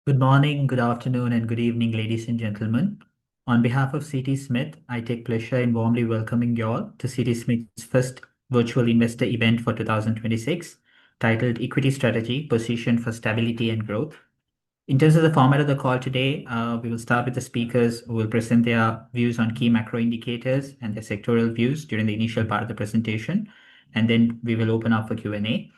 Good morning, good afternoon, and good evening, ladies and gentlemen. On behalf of CT Smith, I take pleasure in warmly welcoming you all to CT Smith's first virtual investor event for 2026, titled Equity Strategy, Position for Stability and Growth. In terms of the format of the call today, we will start with the speakers who will present their views on key macro indicators and their sectoral views during the initial part of the presentation, and then we will open up for Q&A.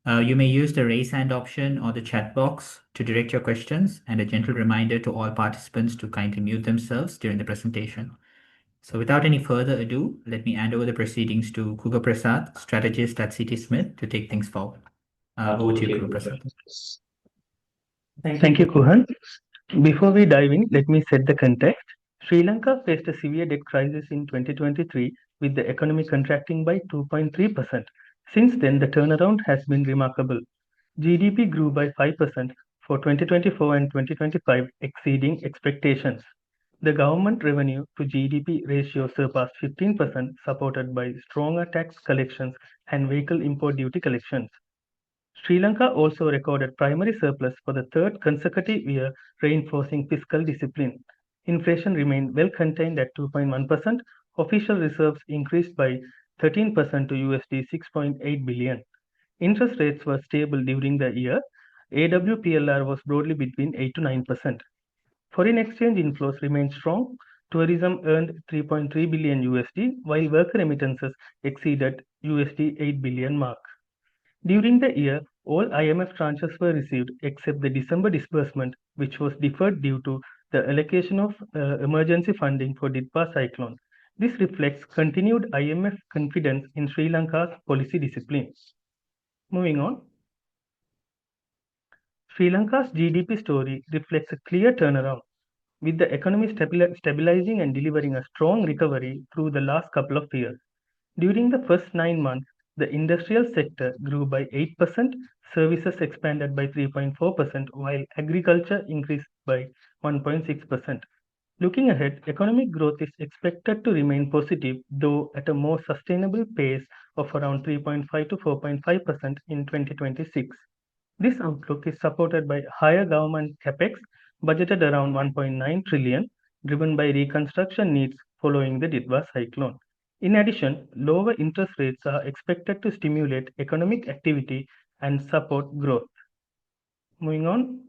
You may use the raise hand option or the chat box to direct your questions, and a gentle reminder to all participants to kindly mute themselves during the presentation. So without any further ado, let me hand over the proceedings to Kuga Prasad, strategist at CT Smith, to take things forward. Over to you, Kuga Prasad. Thank you, Kuhan. Before we dive in, let me set the context. Sri Lanka faced a severe debt crisis in 2023 with the economy contracting by 2.3%. Since then, the turnaround has been remarkable. GDP grew by 5% for 2024 and 2025, exceeding expectations. The government revenue to GDP ratio surpassed 15%, supported by stronger tax collections and vehicle import duty collections. Sri Lanka also recorded primary surplus for the third consecutive year, reinforcing fiscal discipline. Inflation remained well contained at 2.1%. Official reserves increased by 13% to USD 6.8 billion. Interest rates were stable during the year. AWPLR was broadly between 8 to 9%. Foreign exchange inflows remained strong. Tourism earned 3.3 billion USD, while worker remittances exceeded USD 8 billion mark. During the year, all IMF tranches were received except the December disbursement, which was deferred due to the allocation of emergency funding for Didpa cyclone. This reflects continued IMF confidence in Sri Lanka's policy discipline. Moving on, Sri Lanka's GDP story reflects a clear turnaround, with the economy stabilizing and delivering a strong recovery through the last couple of years. During the first 9 months, the industrial sector grew by 8%, services expanded by 3.4%, while agriculture increased by 1.6%. Looking ahead, economic growth is expected to remain positive, though at a more sustainable pace of around 3.5 to 4.5% in 2026. This outlook is supported by higher government capex, budgeted around 1.9 trillion, driven by reconstruction needs following the Didwa cyclone. In addition, lower interest rates are expected to stimulate economic activity and support growth. Moving on,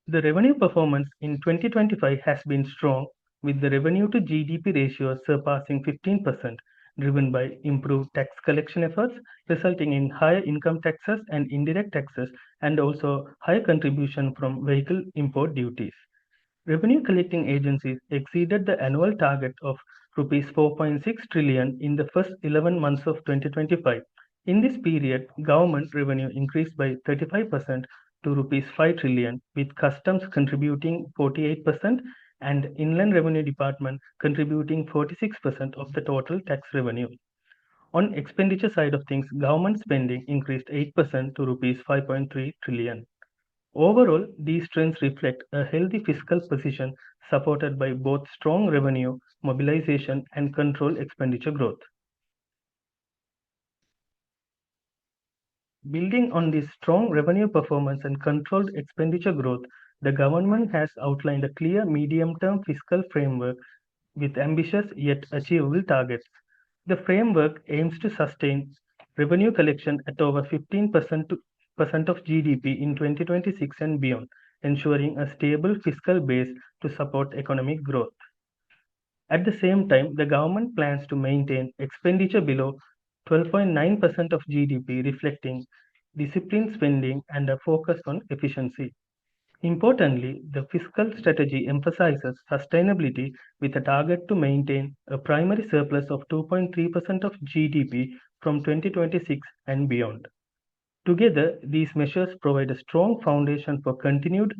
the revenue performance in 2025 has been strong, with the revenue to GDP ratio surpassing 15%, driven by improved tax collection efforts, resulting in higher income taxes and indirect taxes, and also higher contribution from vehicle import duties. Revenue collecting agencies exceeded the annual target of rupees 4.6 trillion in the first 11 months of 2025. In this period, government revenue increased by 35% to rupees 5 trillion, with customs contributing 48% and Inland Revenue Department contributing 46% of the total tax revenue. On expenditure side of things, government spending increased 8% to rupees 5.3 trillion. Overall, these trends reflect a healthy fiscal position supported by both strong revenue mobilization and controlled expenditure growth. Building on this strong revenue performance and controlled expenditure growth, the government has outlined a clear medium-term fiscal framework with ambitious yet achievable targets. The framework aims to sustain revenue collection at over 15% of GDP in 2026 and beyond, ensuring a stable fiscal base to support economic growth. At the same time, the government plans to maintain expenditure below 12.9% of GDP, reflecting disciplined spending and a focus on efficiency. Importantly, the fiscal strategy emphasizes sustainability with a target to maintain a primary surplus of 2.3% of GDP from 2026 and beyond. Together, these measures provide a strong foundation for continued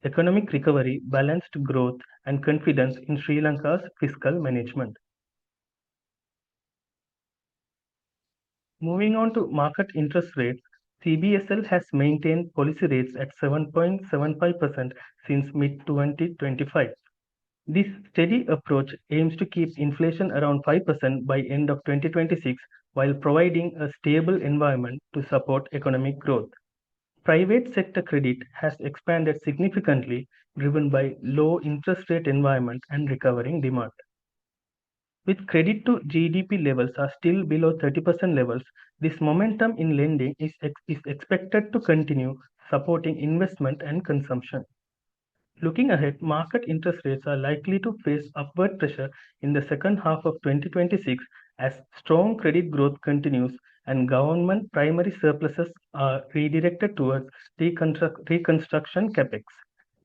economic recovery, balanced growth, and confidence in Sri Lanka's fiscal management. Moving on to market interest rates, CBSL has maintained policy rates at 7.75% since mid 2025. This steady approach aims to keep inflation around 5% by end of 2026 while providing a stable environment to support economic growth. Private sector credit has expanded significantly, driven by low interest rate environment and recovering demand. With credit to GDP levels are still below 30% levels, this momentum in lending is expected to continue, supporting investment and consumption. Looking ahead, market interest rates are likely to face upward pressure in the second half of 2026 as strong credit growth continues and government primary surpluses are redirected towards reconstruction capex.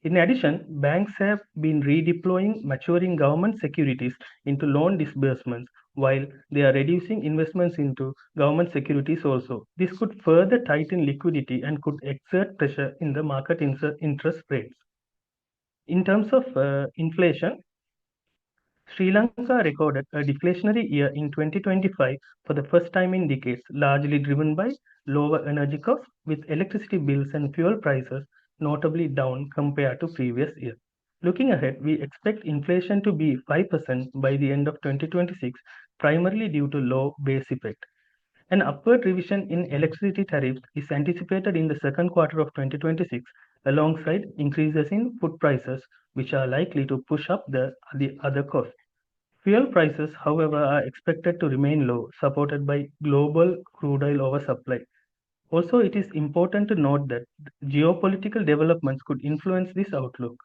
In addition, banks have been redeploying maturing government securities into loan disbursements while they are reducing investments into government securities also. This could further tighten liquidity and could exert pressure in the market interest rates. In terms of inflation, Sri Lanka recorded a deflationary year in 2025 for the first time in decades, largely driven by lower energy costs, with electricity bills and fuel prices notably down compared to previous year. Looking ahead, we expect inflation to be 5% by the end of 2026, primarily due to low base effect. An upward revision in electricity tariffs is anticipated in the second quarter of 2026, alongside increases in food prices, which are likely to push up the other costs. Fuel prices, however, are expected to remain low, supported by global crude oil oversupply. Also, it is important to note that geopolitical developments could influence this outlook.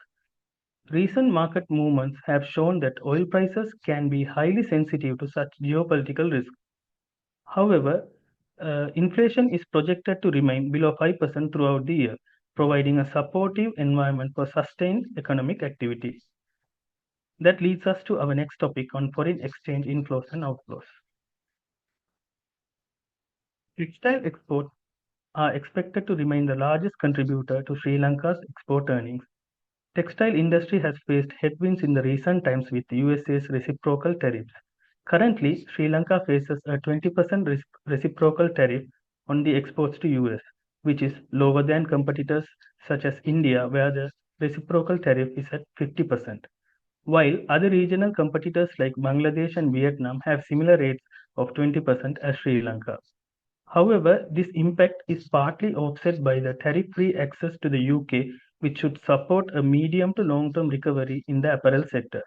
Recent market movements have shown that oil prices can be highly sensitive to such geopolitical risks. However, inflation is projected to remain below 5% throughout the year, providing a supportive environment for sustained economic activity. That leads us to our next topic on foreign exchange inflows and outflows. Textile exports are expected to remain the largest contributor to Sri Lanka's export earnings. Textile industry has faced headwinds in the recent times with USA's reciprocal tariffs. Currently, Sri Lanka faces a 20% reciprocal tariff on the exports to US, which is lower than competitors such as India, where the reciprocal tariff is at 50%, while other regional competitors like Bangladesh and Vietnam have similar rates of 20% as Sri Lanka. However, this impact is partly offset by the tariff-free access to the UK, which should support a medium to long-term recovery in the apparel sector.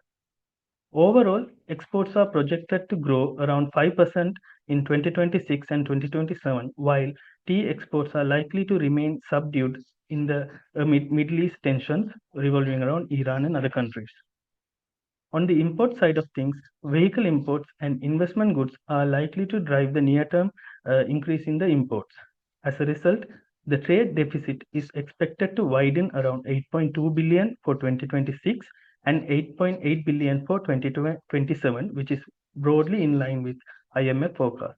Overall, exports are projected to grow around 5% in 2026 and 2027, while tea exports are likely to remain subdued in the Middle East tensions revolving around Iran and other countries. On the import side of things, vehicle imports and investment goods are likely to drive the near-term increase in the imports. As a result, the trade deficit is expected to widen around 8.2 billion for 2026 and 8.8 billion for 2027, which is broadly in line with IMF forecast.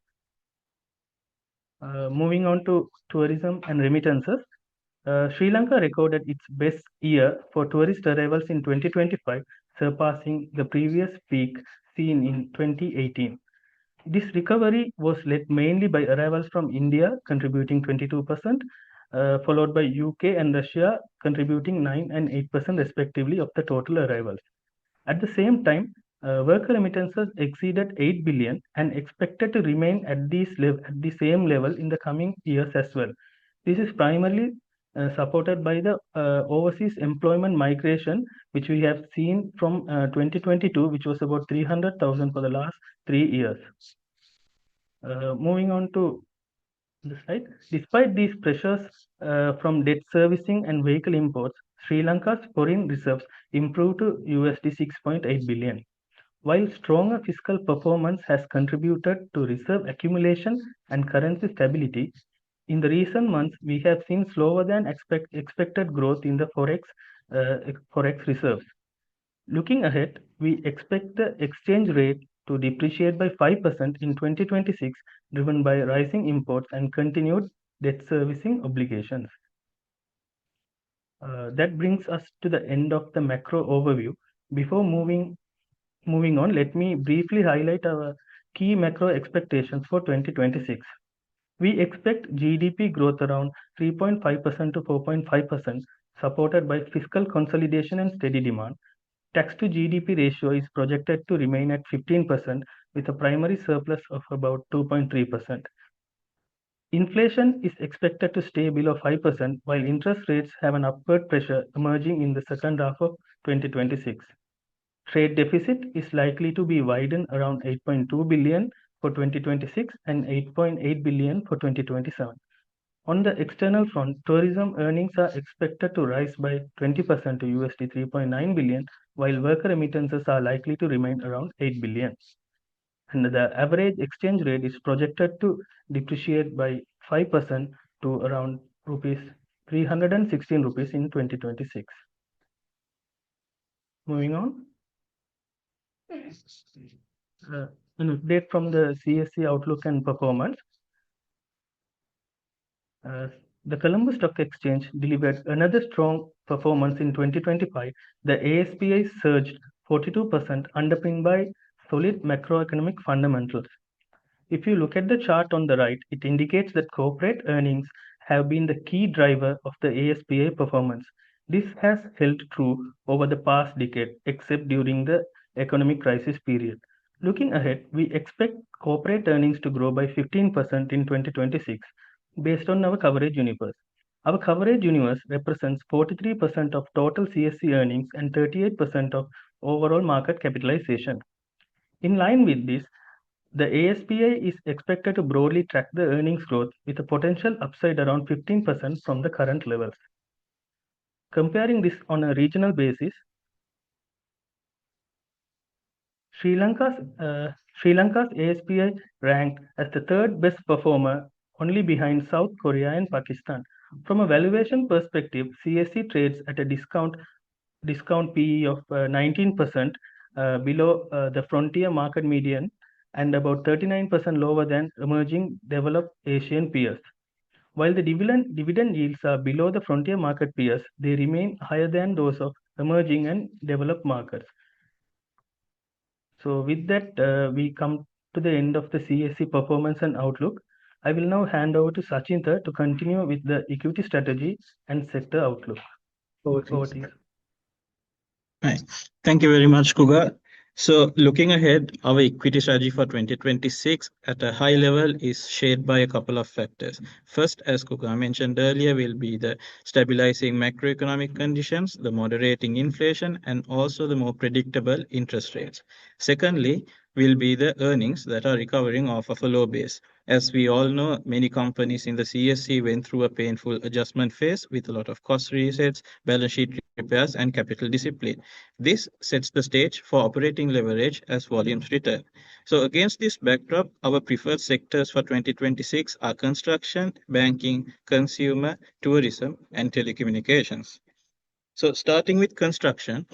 Moving on to tourism and remittances, Sri Lanka recorded its best year for tourist arrivals in 2025, surpassing the previous peak seen in 2018. This recovery was led mainly by arrivals from India, contributing 22%, followed by UK and Russia, contributing 9 and 8% respectively of the total arrivals. At the same time, worker remittances exceeded 8 billion and expected to remain at the same level in the coming years as well. This is primarily supported by the overseas employment migration, which we have seen from 2022, which was about 300,000 for the last 3 years. Moving on to the slide. Despite these pressures from debt servicing and vehicle imports, Sri Lanka's foreign reserves improved to USD 6.8 billion. While stronger fiscal performance has contributed to reserve accumulation and currency stability, in the recent months we have seen slower than expected growth in the forex reserves. Looking ahead, we expect the exchange rate to depreciate by 5% in 2026, driven by rising imports and continued debt servicing obligations. That brings us to the end of the macro overview. Before moving on, let me briefly highlight our key macro expectations for 2026. We expect GDP growth around 3.5% to 4.5%, supported by fiscal consolidation and steady demand. Tax to GDP ratio is projected to remain at 15%, with a primary surplus of about 2.3%. Inflation is expected to stay below 5%, while interest rates have an upward pressure emerging in the second half of 2026. Trade deficit is likely to be widened around 8.2 billion for 2026 and 8.8 billion for 2027. On the external front, tourism earnings are expected to rise by 20% to USD 3.9 billion, while worker remittances are likely to remain around 8 billion. And the average exchange rate is projected to depreciate by 5% to around rupees 316 rupees in 2026. Moving on, an update from the CSE outlook and performance. Uh, the Colombo Stock Exchange delivered another strong performance in 2025. The ASPI surged 42%, underpinned by solid macroeconomic fundamentals. If you look at the chart on the right, it indicates that corporate earnings have been the key driver of the ASPA performance. This has held true over the past decade, except during the economic crisis period. Looking ahead, we expect corporate earnings to grow by 15% in 2026 based on our coverage universe. Our coverage universe represents 43% of total CSC earnings and 38% of overall market capitalization. In line with this, the ASPI is expected to broadly track the earnings growth with a potential upside around 15% from the current levels. Comparing this on a regional basis, Sri Lanka's Sri Lanka's ASPI ranked as the third best performer, only behind South Korea and Pakistan. From a valuation perspective, CSE trades at a discount PE of 19%, below the frontier market median and about 39% lower than emerging developed Asian peers. While the dividend yields are below the frontier market peers, they remain higher than those of emerging and developed markets. So with that, we come to the end of the CSE performance and outlook. I will now hand over to Sachinta to continue with the equity strategy and sector outlook. Over to you. Right. Thank you very much, Kuga. So looking ahead, our equity strategy for 2026 at a high level is shaped by a couple of factors. First, as Kuga mentioned earlier, will be the stabilizing macroeconomic conditions, the moderating inflation, and also the more predictable interest rates. Secondly, will be the earnings that are recovering off of a low base. As we all know, many companies in the CSC went through a painful adjustment phase with a lot of cost resets, balance sheet repairs, and capital discipline. This sets the stage for operating leverage as volumes return. So, against this backdrop, our preferred sectors for 2026 are construction, banking, consumer, tourism, and telecommunications. So, starting with construction,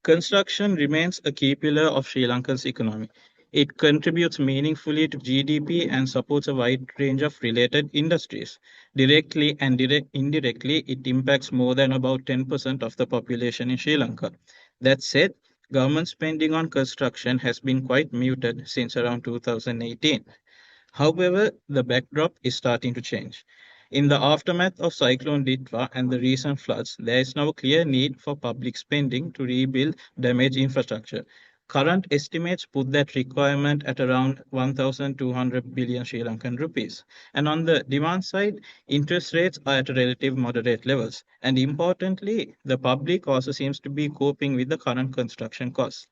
construction remains a key pillar of Sri Lanka's economy. It contributes meaningfully to GDP and supports a wide range of related industries. Directly and indirectly, it impacts more than about 10% of the population in Sri Lanka. That said, government spending on construction has been quite muted since around 2018. However, the backdrop is starting to change. In the aftermath of Cyclone Ditwa and the recent floods, there is now a clear need for public spending to rebuild damaged infrastructure. Current estimates put that requirement at around 1,200 billion Sri Lankan rupees. And on the demand side, interest rates are at relative moderate levels. And importantly, the public also seems to be coping with the current construction costs.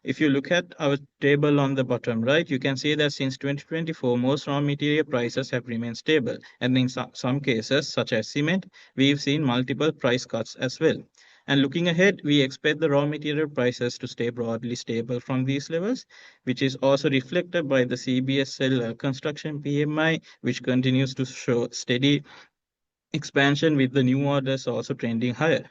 If you look at our table on the bottom right, you can see that since 2024, most raw material prices have remained stable. And in some cases, such as cement, we've seen multiple price cuts as well. And looking ahead, we expect the raw material prices to stay broadly stable from these levels, which is also reflected by the CBSL construction PMI, which continues to show steady expansion with the new orders also trending higher.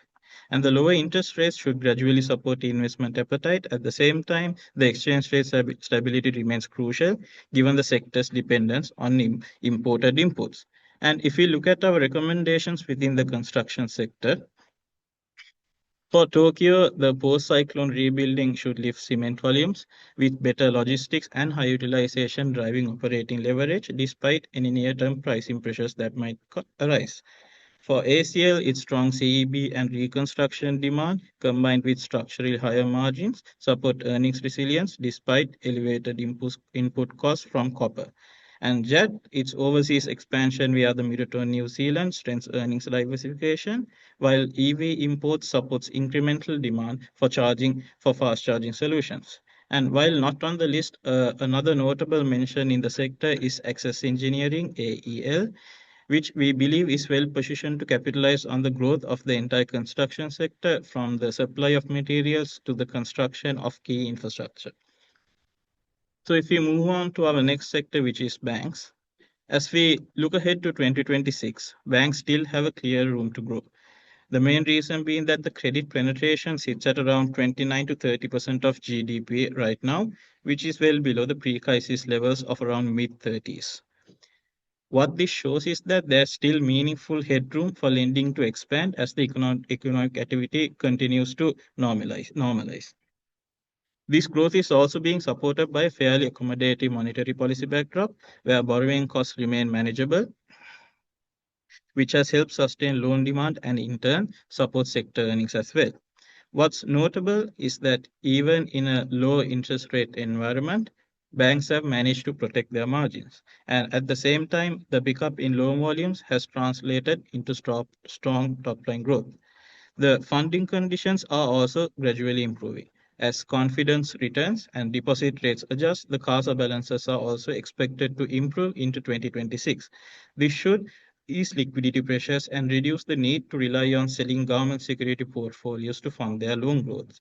And the lower interest rates should gradually support investment appetite. At the same time, the exchange rate stability remains crucial given the sector's dependence on imported inputs. And if we look at our recommendations within the construction sector, for Tokyo, the post-cyclone rebuilding should lift cement volumes with better logistics and high utilization driving operating leverage despite any near-term pricing pressures that might arise. For ACL, its strong CEB and reconstruction demand, combined with structurally higher margins, support earnings resilience despite elevated input costs from copper. And JET, its overseas expansion via the Miraton New Zealand strengthens earnings diversification, while EV imports supports incremental demand for charging for fast charging solutions. And while not on the list, another notable mention in the sector is Access Engineering, AEL, which we believe is well positioned to capitalize on the growth of the entire construction sector, from the supply of materials to the construction of key infrastructure. So if we move on to our next sector, which is banks, as we look ahead to 2026, banks still have a clear room to grow. The main reason being that the credit penetration sits at around 29 to 30% of GDP right now, which is well below the pre-crisis levels of around mid-30s. What this shows is that there's still meaningful headroom for lending to expand as the economic activity continues to normalize. This growth is also being supported by a fairly accommodative monetary policy backdrop, where borrowing costs remain manageable, which has helped sustain loan demand and in turn support sector earnings as well. What's notable is that even in a low interest rate environment, banks have managed to protect their margins. And at the same time, the pickup in loan volumes has translated into strong top line growth. The funding conditions are also gradually improving. As confidence returns and deposit rates adjust, the CASA balances are also expected to improve into 2026. This should ease liquidity pressures and reduce the need to rely on selling government security portfolios to fund their loan growth.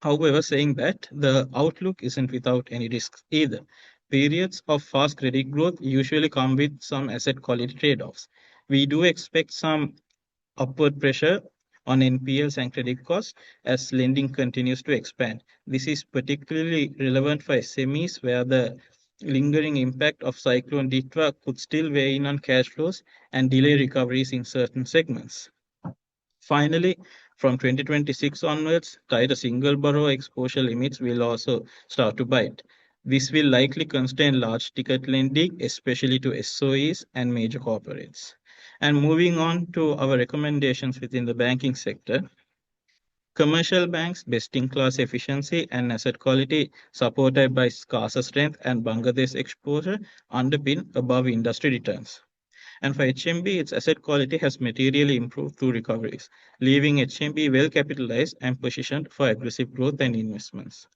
However, saying that, the outlook isn't without any risks either. Periods of fast credit growth usually come with some asset quality trade offs. We do expect some upward pressure on NPLs and credit costs as lending continues to expand. This is particularly relevant for SMEs, where the lingering impact of Cyclone Ditwa could still weigh in on cash flows and delay recoveries in certain segments. Finally, from 2026 onwards, tighter single borrower exposure limits will also start to bite. This will likely constrain large ticket lending, especially to SOEs and major corporates. And moving on to our recommendations within the banking sector, commercial banks' best in class efficiency and asset quality, supported by CASA strength and Bangladesh exposure, underpin above industry returns. And for HMB, its asset quality has materially improved through recoveries, leaving HMB well capitalized and positioned for aggressive growth and investments.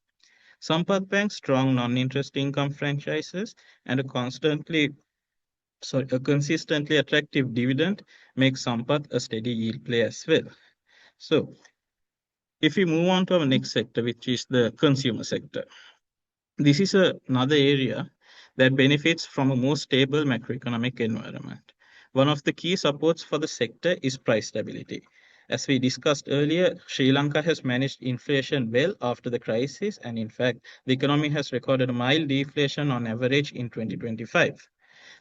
Sampath Bank's strong non-interest income franchises and a consistently attractive dividend makes Sampath a steady yield play as well. So, if we move on to our next sector, which is the consumer sector, this is another area that benefits from a more stable macroeconomic environment. One of the key supports for the sector is price stability. As we discussed earlier, Sri Lanka has managed inflation well after the crisis, and in fact, the economy has recorded a mild deflation on average in 2025.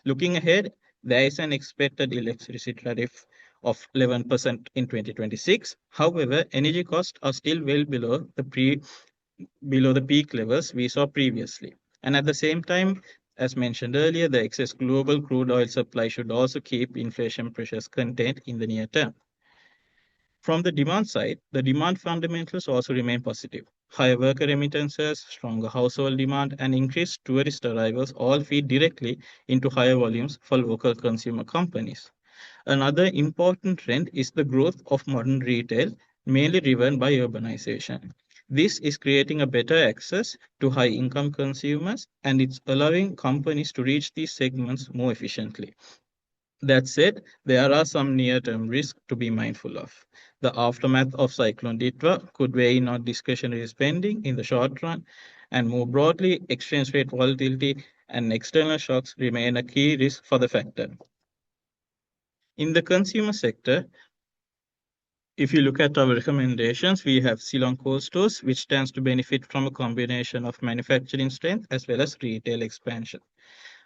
Looking ahead, there is an expected electricity tariff of 11% in 2026. However, energy costs are still well below the peak levels we saw previously. And at the same time, as mentioned earlier, the excess global crude oil supply should also keep inflation pressures contained in the near term. From the demand side, the demand fundamentals also remain positive. Higher worker remittances, stronger household demand, and increased tourist arrivals all feed directly into higher volumes for local consumer companies. Another important trend is the growth of modern retail, mainly driven by urbanization. This is creating a better access to high income consumers, and it's allowing companies to reach these segments more efficiently. That said, there are some near term risks to be mindful of. The aftermath of Cyclone Ditwa could weigh in on discretionary spending in the short run, and more broadly, exchange rate volatility and external shocks remain a key risk for the factor. In the consumer sector, if you look at our recommendations, we have Ceylon Cold Stores, which stands to benefit from a combination of manufacturing strength as well as retail expansion.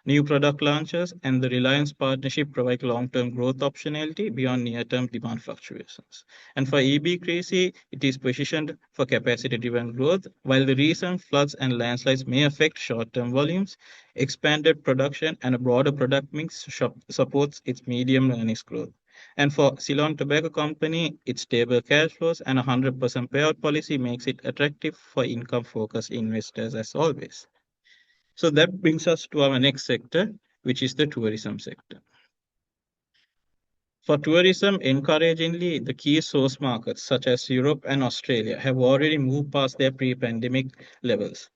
New product launches and the Reliance partnership provide long-term growth optionality beyond near-term demand fluctuations. And for EB Crazy, it is positioned for capacity-driven growth. While the recent floods and landslides may affect short-term volumes, expanded production and a broader product mix supports its medium earnings growth. And for Ceylon Tobacco Company, its stable cash flows and a 100% payout policy makes it attractive for income-focused investors as always. So that brings us to our next sector, which is the tourism sector. For tourism, encouragingly, the key source markets such as Europe and Australia have already moved past their pre-pandemic levels.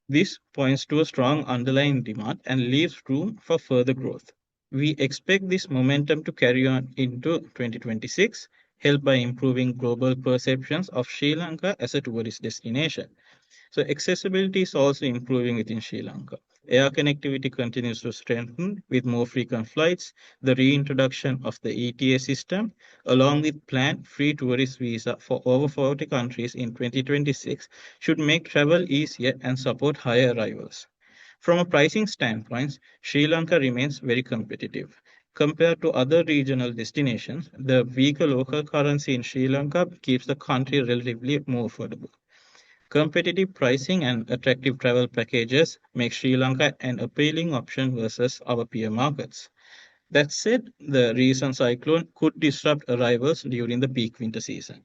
This points to a strong underlying demand and leaves room for further growth. We expect this momentum to carry on into 2026, helped by improving global perceptions of Sri Lanka as a tourist destination. So accessibility is also improving within Sri Lanka. Air connectivity continues to strengthen with more frequent flights, the reintroduction of the ETA system, along with planned free tourist visa for over 40 countries in 2026, should make travel easier and support higher arrivals. From a pricing standpoint, Sri Lanka remains very competitive. Compared to other regional destinations, the weaker local currency in Sri Lanka keeps the country relatively more affordable. Competitive pricing and attractive travel packages make Sri Lanka an appealing option versus our peer markets. That said, the recent cyclone could disrupt arrivals during the peak winter season.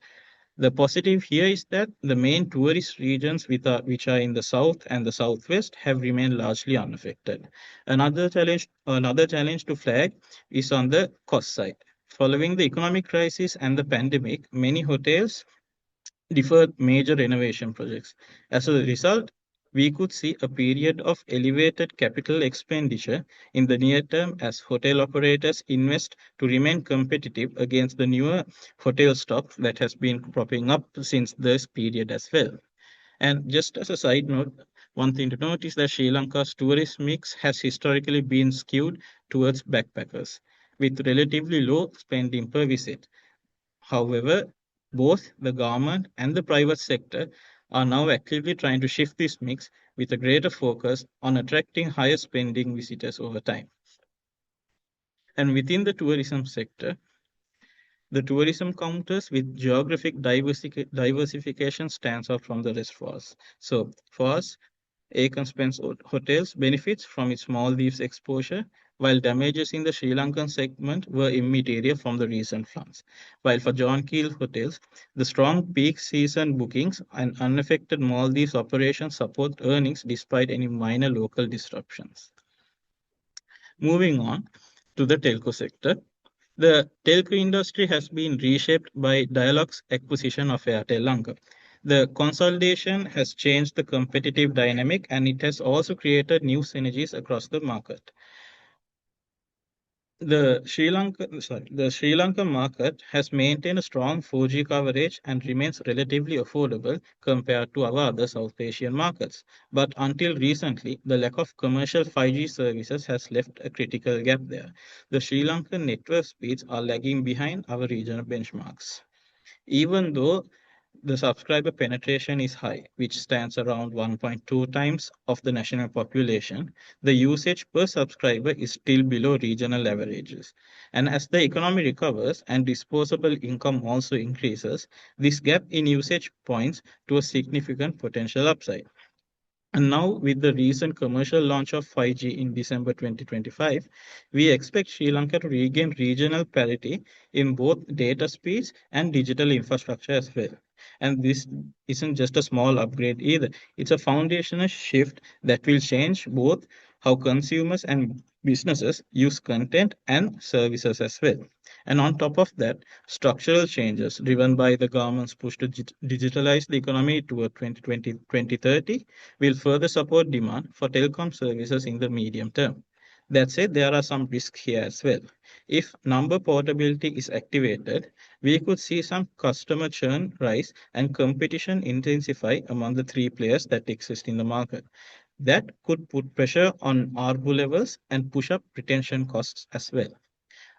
The positive here is that the main tourist regions which are in the south and the southwest have remained largely unaffected. Another challenge to flag is on the cost side. Following the economic crisis and the pandemic, many hotels deferred major renovation projects. As a result, we could see a period of elevated capital expenditure in the near term as hotel operators invest to remain competitive against the newer hotel stock that has been propping up since this period as well. And just as a side note, one thing to note is that Sri Lanka's tourist mix has historically been skewed towards backpackers, with relatively low spending per visit. However, both the government and the private sector are now actively trying to shift this mix with a greater focus on attracting higher spending visitors over time. And within the tourism sector, the tourism counters with geographic diversification stands out from the rest for us. So for us, Aiken Spence Hotels benefits from its Maldives exposure, while damages in the Sri Lankan segment were immaterial from the recent floods. While for John Keel Hotels, the strong peak season bookings and unaffected Maldives operations support earnings despite any minor local disruptions. Moving on to the telco sector. The telco industry has been reshaped by Dialog's acquisition of Airtel Lanka. The consolidation has changed the competitive dynamic and it has also created new synergies across the market. The Sri Lanka market has maintained a strong 4G coverage and remains relatively affordable compared to our other South Asian markets. But until recently, the lack of commercial 5G services has left a critical gap there. The Sri Lankan network speeds are lagging behind our regional benchmarks. Even though the subscriber penetration is high, which stands around 1.2 times of the national population, the usage per subscriber is still below regional averages. And as the economy recovers and disposable income also increases, this gap in usage points to a significant potential upside. And now, with the recent commercial launch of 5G in December 2025, we expect Sri Lanka to regain regional parity in both data speeds and digital infrastructure as well. And this isn't just a small upgrade either, it's a foundational shift that will change both how consumers and businesses use content and services as well. And on top of that, structural changes driven by the government's push to digitalize the economy toward 2020-2030 will further support demand for telecom services in the medium term. That said, there are some risks here as well. If number portability is activated, we could see some customer churn rise and competition intensify among the three players that exist in the market. That could put pressure on ARPU levels and push up retention costs as well.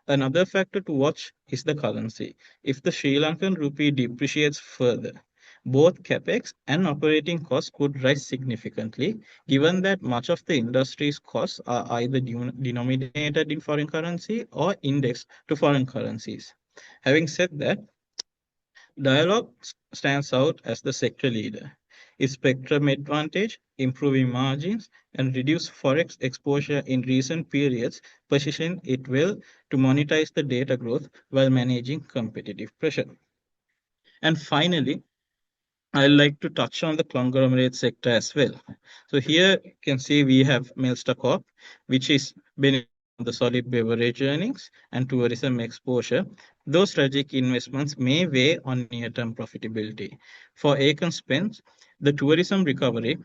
Another factor to watch is the currency. If the Sri Lankan rupee depreciates further, both capex and operating costs could rise significantly, given that much of the industry's costs are either denominated in foreign currency or indexed to foreign currencies. Having said that, Dialog stands out as the sector leader. Its spectrum advantage, improving margins, and reduced forex exposure in recent periods position it well to monetize the data growth while managing competitive pressure. And finally, I'd like to touch on the conglomerate sector as well. So here you can see we have Melsta Corp, which is benefiting from the solid beverage earnings and tourism exposure. Those strategic investments may weigh on near-term profitability. For Aegon Spence, the tourism recovery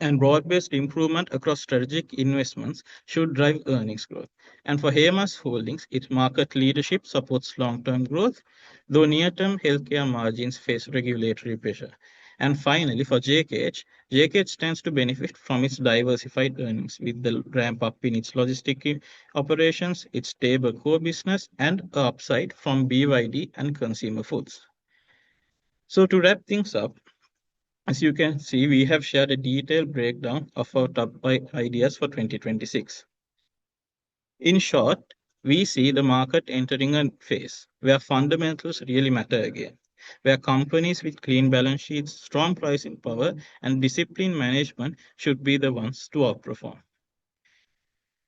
and broad-based improvement across strategic investments should drive earnings growth. And for Hemas Holdings, its market leadership supports long-term growth, though near-term healthcare margins face regulatory pressure. And finally, for JKH stands to benefit from its diversified earnings with the ramp up in its logistic operations, its stable core business, and upside from BYD and consumer foods. So to wrap things up, as you can see, we have shared a detailed breakdown of our top 5 ideas for 2026. In short, we see the market entering a phase where fundamentals really matter again, where companies with clean balance sheets, strong pricing power, and disciplined management should be the ones to outperform.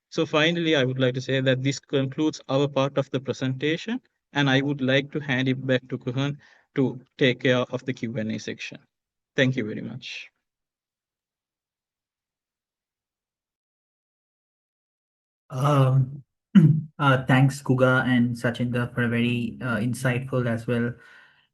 So finally, I would like to say that this concludes our part of the presentation, and I would like to hand it back to Kuhan to take care of the Q&A section. Thank you very much. Um, Thanks, Kuga and Sachinder, for a very insightful as well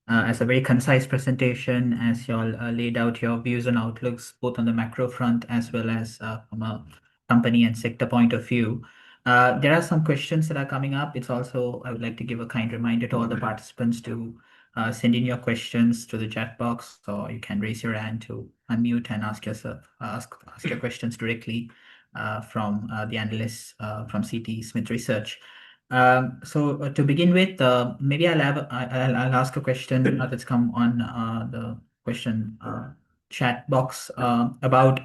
as a very concise presentation as you all laid out your views and outlooks both on the macro front as well as from a company and sector point of view. There are some questions that are coming up. It's also, I would like to give a kind reminder to all the participants to send in your questions to the chat box, or you can raise your hand to unmute and ask your questions directly from the analysts from CT Smith Research. So to begin with, maybe I'll ask a question that's come on the question chat box about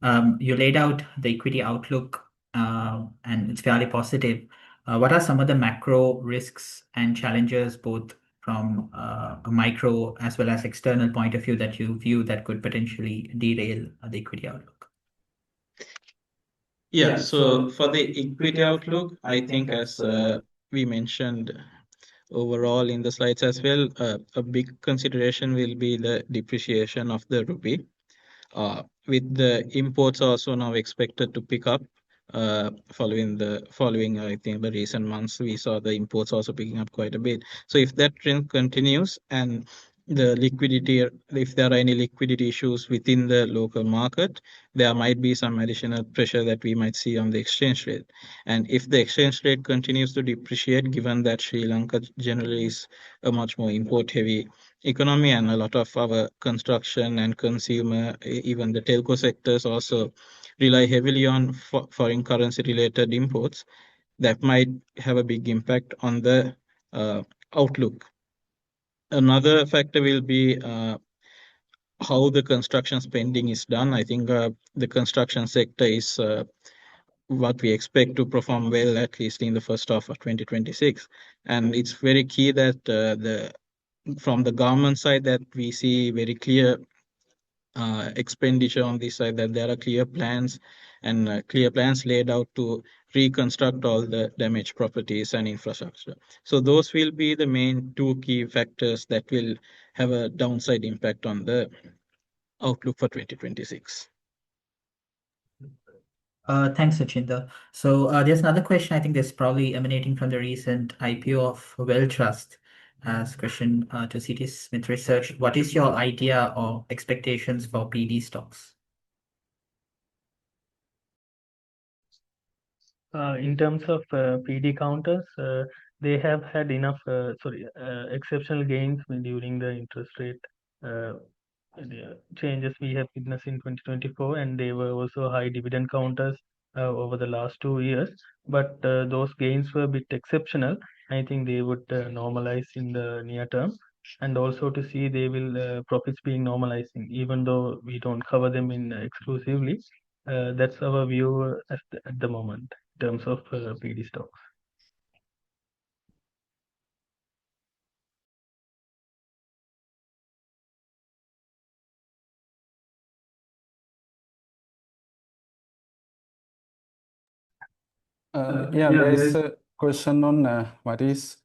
you laid out the equity outlook and it's fairly positive. What are some of the macro risks and challenges, both from a micro as well as external point of view, that you view that could potentially derail the equity outlook? Yeah, so for the equity outlook, I think as we mentioned overall in the slides as well, a big consideration will be the depreciation of the rupee. With the imports also now expected to pick up following I think the recent months we saw the imports also picking up quite a bit. So if that trend continues and the liquidity, if there are any liquidity issues within the local market, there might be some additional pressure that we might see on the exchange rate. And if the exchange rate continues to depreciate, given that Sri Lanka generally is a much more import heavy economy and a lot of our construction and consumer, even the telco sectors also rely heavily on foreign currency related imports, that might have a big impact on the outlook. Another factor will be how the construction spending is done. I think the construction sector is what we expect to perform well, at least in the first half of 2026. And it's very key that from the government side that we see very clear expenditure on this side, that there are clear plans and clear plans laid out to reconstruct all the damaged properties and infrastructure. So those will be the main two key factors that will have a downside impact on the outlook for 2026. Thanks, Sachinder. So there's another question. I think that's probably emanating from the recent IPO of Well Trust. As question to CT Smith Research, what is your idea or expectations for PD stocks? In terms of PD counters, they have had enough exceptional gains during the interest rate changes we have witnessed in 2024, and they were also high dividend counters over the last 2 years. But those gains were a bit exceptional. I think they would normalize in the near term, and also to see they will profits being normalizing, even though we don't cover them in exclusively. That's our view at the moment in terms of PD stocks. Yeah, there is a question on what is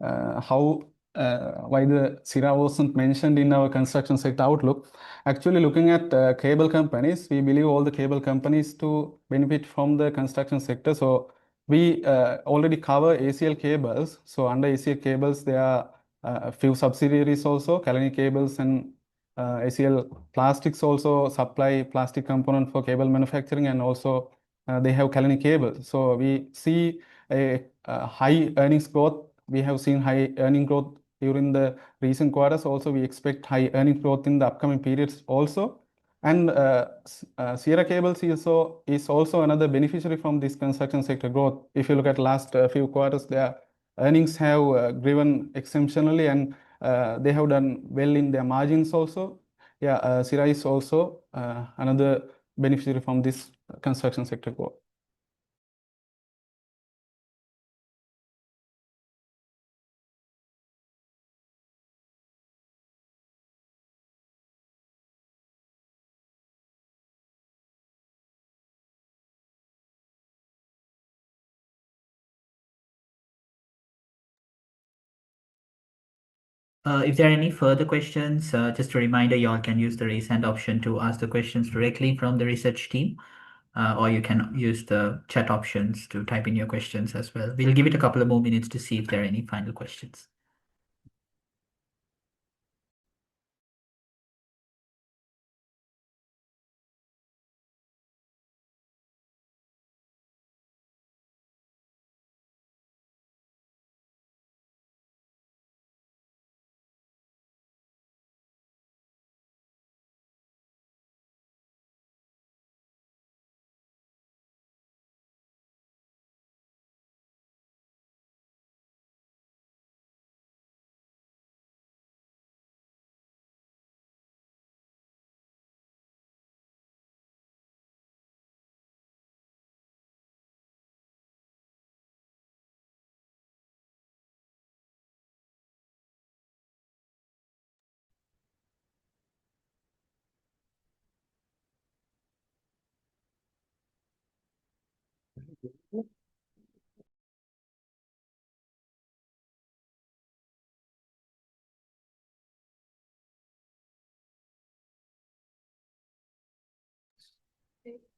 how why the Sira wasn't mentioned in our construction sector outlook. Actually, looking at cable companies, we believe all the cable companies to benefit from the construction sector. So we already cover ACL cables. So under ACL cables, there are a few subsidiaries also, Kalani Cables and ACL Plastics also supply plastic component for cable manufacturing, and also they have Kalani Cable. So we see a high earnings growth. We have seen high earning growth during the recent quarters. Also, we expect high earning growth in the upcoming periods also. And Sierra Cables is also another beneficiary from this construction sector growth. If you look at last few quarters, their earnings have driven exceptionally, and they have done well in their margins also. Yeah, Sierra is also another beneficiary from this construction sector growth. If there are any further questions, just a reminder, you all can use the raise hand option to ask the questions directly from the research team, or you can use the chat options to type in your questions as well. We'll give it a couple of more minutes to see if there are any final questions.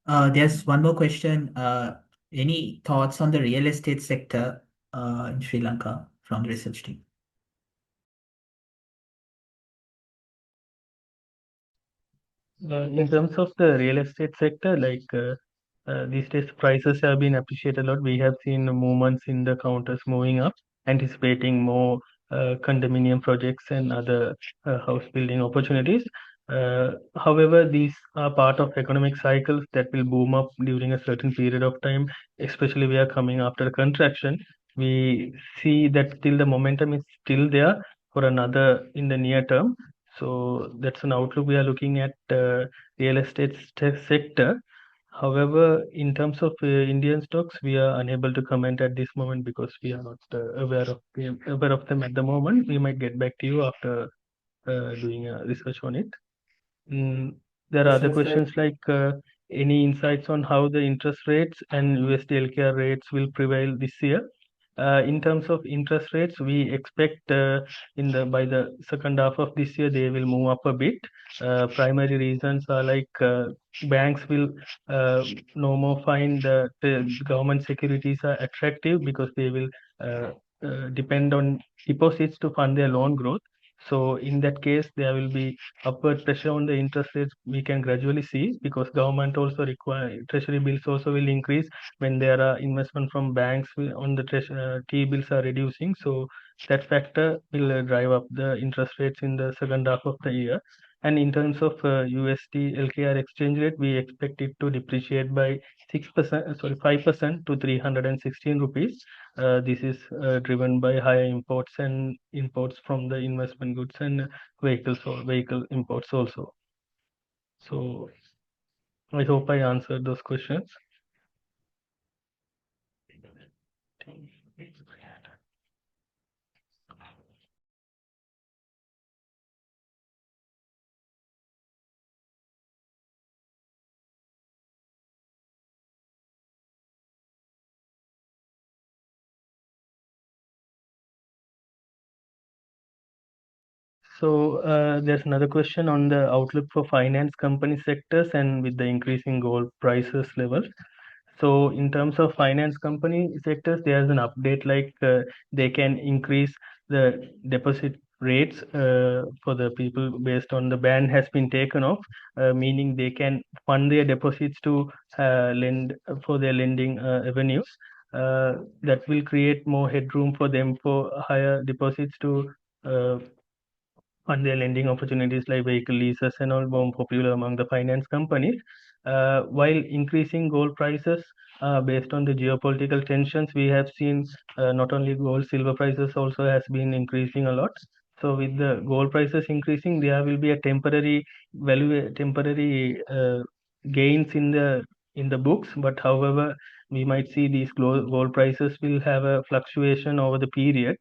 There's one more question. Any thoughts on the real estate sector in Sri Lanka from the research team? In terms of the real estate sector, these days prices have been appreciated a lot. We have seen movements in the counters moving up, anticipating more condominium projects and other house building opportunities. However, these are part of economic cycles that will boom up during a certain period of time, especially we are coming after a contraction. We see that still the momentum is still there for another in the near term. So that's an outlook we are looking at real estate sector. However, in terms of Indian stocks, we are unable to comment at this moment because we are not aware of them at the moment. We might get back to you after doing a research on it. There are other questions like any insights on how the interest rates and USD LKR rates will prevail this year. In terms of interest rates, we expect by the second half of this year they will move up a bit. Primary reasons are banks will no more find the government securities are attractive because they will depend on deposits to fund their loan growth. So in that case, there will be upward pressure on the interest rates we can gradually see because government also require treasury bills also will increase when there are investment from banks on the T-bills are reducing. So that factor will drive up the interest rates in the second half of the year. And in terms of USD LKR exchange rate, we expect it to depreciate by 5% to 316 rupees. This is driven by higher imports and imports from the investment goods and vehicle imports also. So I hope I answered those questions. So there's another question on the outlook for finance company sectors and with the increasing gold prices level. So in terms of finance company sectors, there's an update like they can increase the deposit rates for the people based on the ban has been taken off, meaning they can fund their deposits to lend for their lending avenues. That will create more headroom for them for higher deposits to uh, fund their lending opportunities like vehicle leases and all more popular among the finance companies. While increasing gold prices based on the geopolitical tensions, we have seen not only gold, silver prices also has been increasing a lot. So with the gold prices increasing, there will be a temporary gains in the books. But however, we might see these gold prices will have a fluctuation over the period.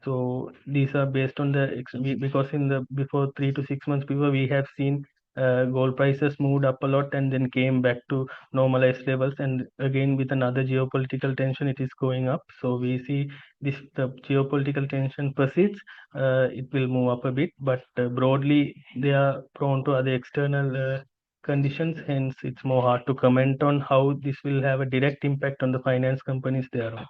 So these are based on the because in the before 3 to 6 months before we have seen gold prices moved up a lot and then came back to normalized levels, and again with another geopolitical tension it is going up. So we see this the geopolitical tension persists, it will move up a bit, but broadly they are prone to other external conditions. Hence, it's more hard to comment on how this will have a direct impact on the finance companies thereon.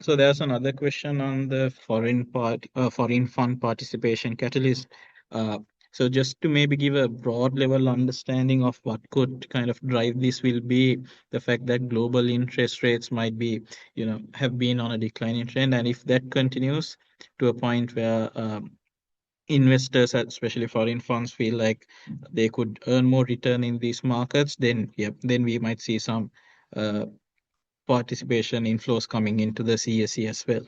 So there's another question on the foreign fund participation catalyst. So just to maybe give a broad level understanding of what could kind of drive this will be the fact that global interest rates might be, have been on a declining trend, and if that continues to a point where investors, especially foreign funds, feel like they could earn more return in these markets, then then we might see some uh, participation inflows coming into the CSE as well.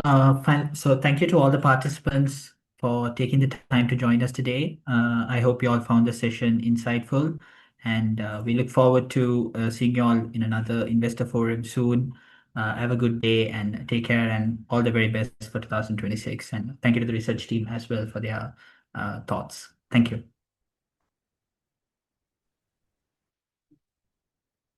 Fine. So thank you to all the participants for taking the time to join us today. I hope you all found the session insightful, and we look forward to seeing you all in another investor forum soon. Have a good day and take care, and all the very best for 2026. And thank you to the research team as well for their thoughts. Thank you.